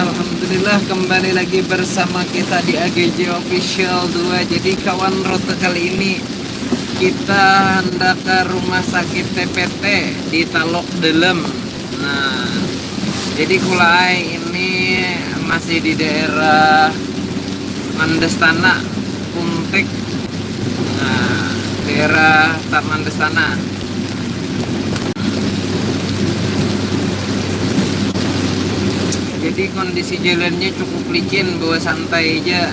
Alhamdulillah kembali lagi bersama kita di AGJ Official 2. Jadi kawan, rute kali ini kita hendak ke rumah sakit TPT di Talok Delem. Nah, jadi kulai ini masih di daerah Mandestana, Puntek. Nah, daerah Mandestana. Jadi kondisi jalannya cukup licin, bawa santai aja.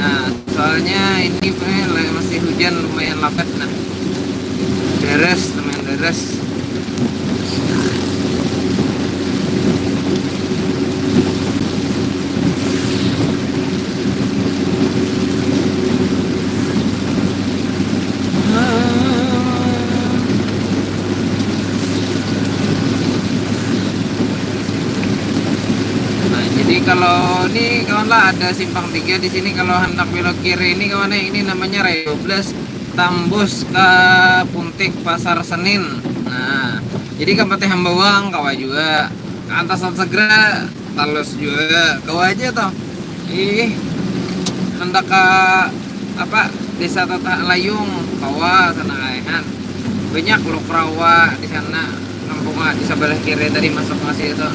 Nah, soalnya ini masih hujan lumayan lebat. Nah, lumayan deres. Jadi kalau ini kawan lah, ada simpang 3 di sini. Kalau hendak belok kiri ini kawan, ini namanya Raya 12, tembus ke Puntik Pasar Senin. Nah, jadi kampate Hambawang kawa juga, ke Antasan Segera talus juga kawa aja toh. Hendak ke apa, Desa Tata Layung kawa sana kan. Banyak Lok Rawa di sana, kampungnya di sebelah kiri tadi masuk masih itu.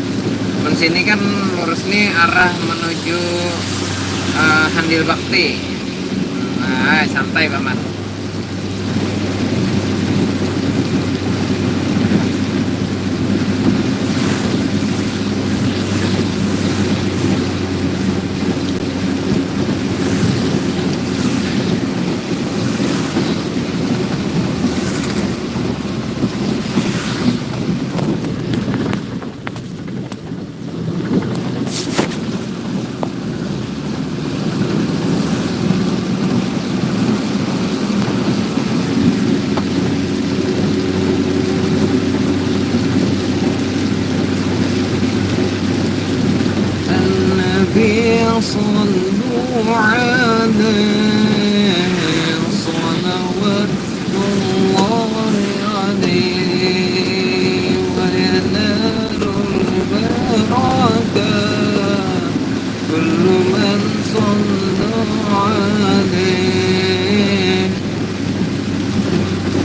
Dan sini kan lurus nih arah menuju Handil Bakti. Nah, santai paman. صلوا عليه صلوات الله عليه وينال البركة كل من صلى عليه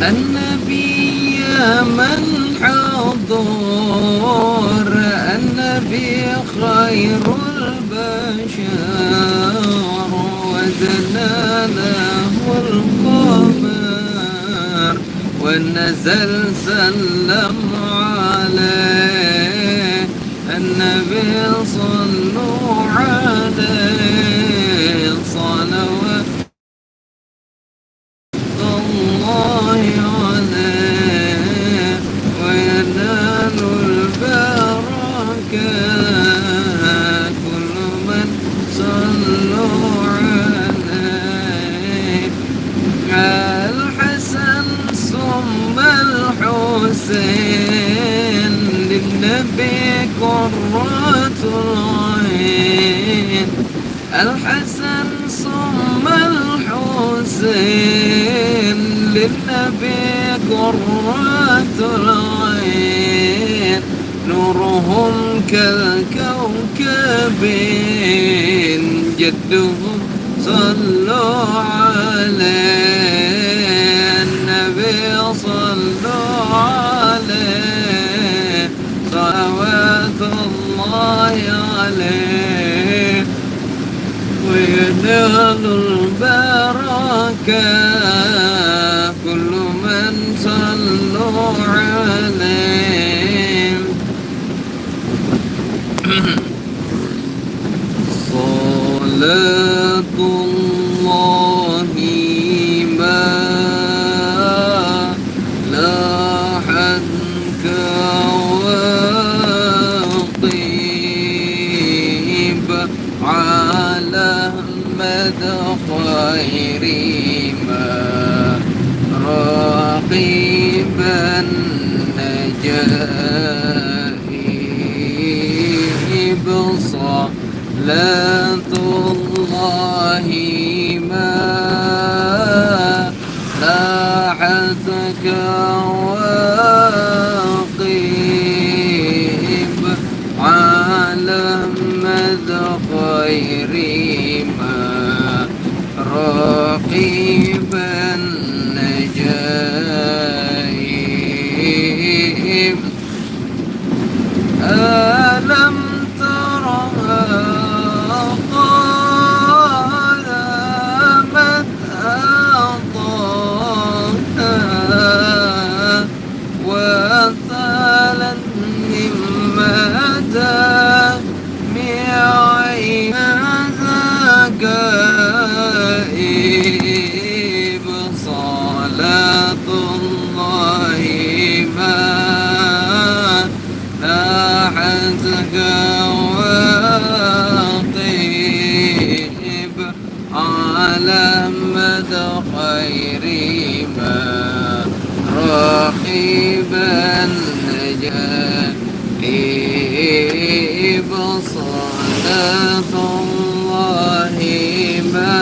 النبي من حضر النبي خير البشر وزنا له القمر ونزل سلم عليه النبي صلوا عليه صلوات الله عليه وينال البركة كل من صلوا عليه الحسن ثم الحسين للنبي قرة العين الحسن ثم الحسين للنبي قرة العين نورهم كالكوكب جدهم صلوا عليه النبي صلوا عليه صلوات الله عليه وينال البركة كل من صلوا عليه صلاة الله ما لاحت كواطيب على مدى خير ما راقبا نجائب صلاة الله الله ما لاحتك واقيب على مدى خير ما راقبا نجائب ألم ترها قامت أضاءها وثالا من مدى معيها كائب صلاة الله ما لاحتك واقب على مدى خير ما راقبا نجائب صلاة الله ما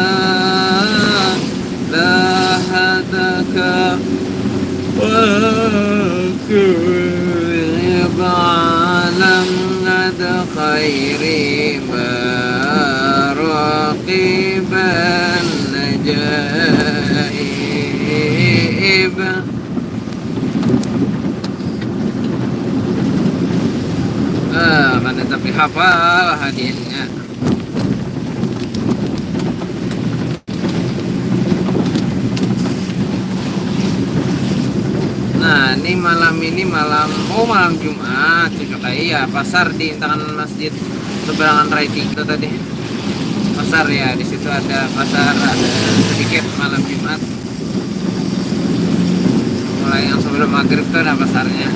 لاحتك واقب على مدى خير ما راقبا نجائب. Kan tapi hafal hadiahnya. Nah, ini malam Jumat. Kata iya, pasar di tangan masjid seberangan Rai 3 tadi. Pasar ya, di situ ada pasar, ada sedikit malam Jumat. Mulai yang sebelum maghrib tuh ada pasarnya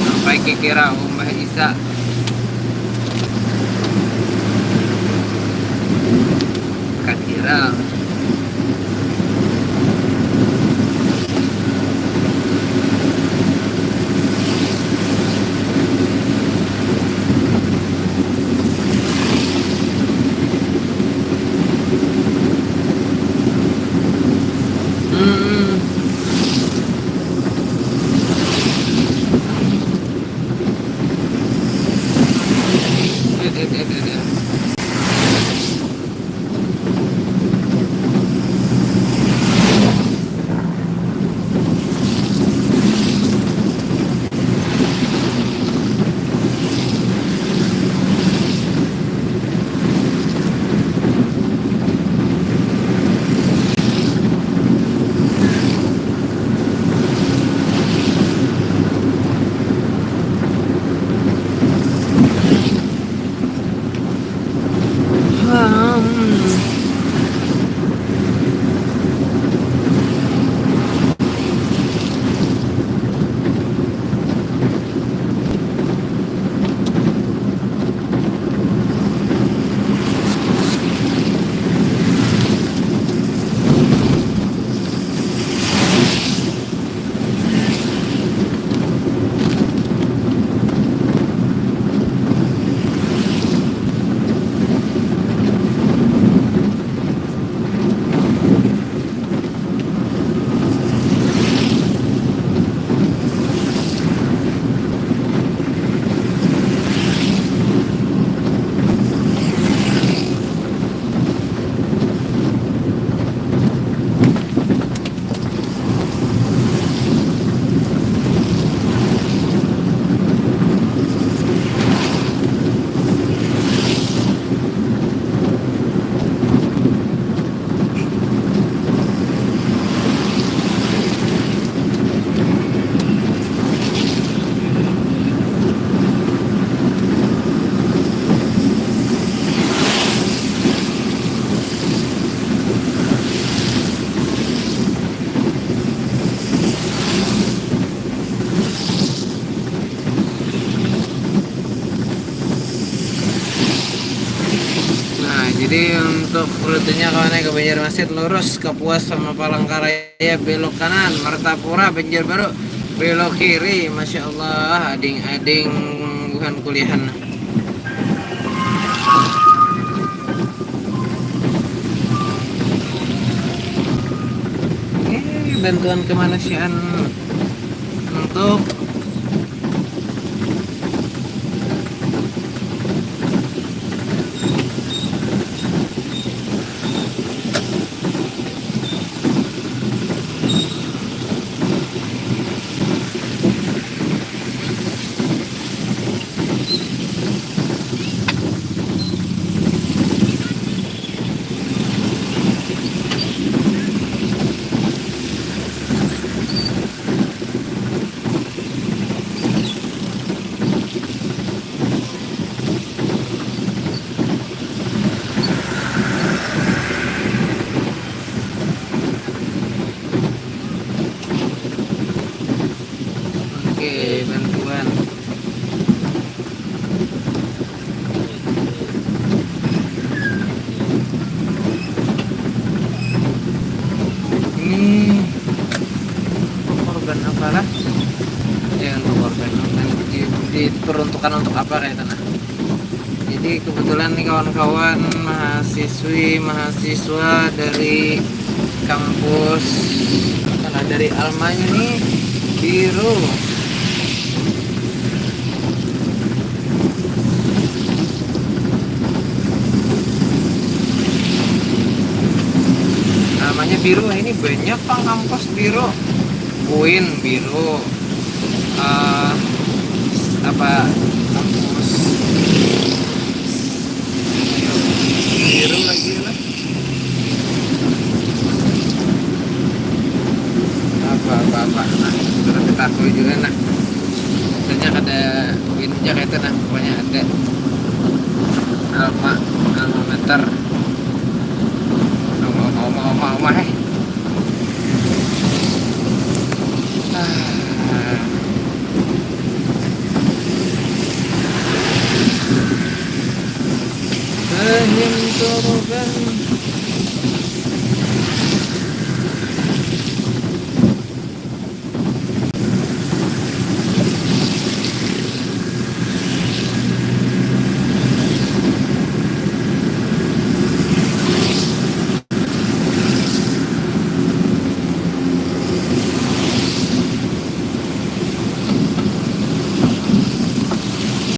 sampai kira Mbah Isa. Kira Jadi untuk rutenya kalau naik ke Banjarmasin lurus ke Puas sama Palangkaraya belok kanan, Martapura Banjarbaru belok kiri. Masya Allah, ading-ading bukan kuliahan. bantuan kemanusiaan untuk oke bantuan. Ini organ apalah? Ya untuk organ diperuntukkan untuk apa kayak tanah. Jadi kebetulan nih kawan-kawan mahasiswa dari kampus dari Almanya nih biru. Namanya biru, ini banyak Pak kampus biru. UIN biru. Apa kampus biru lagi lah. Apa nah terus kita akui juga nah biasanya ada UIN aja kayak itu nah pokoknya ada alma meter oma menyentuh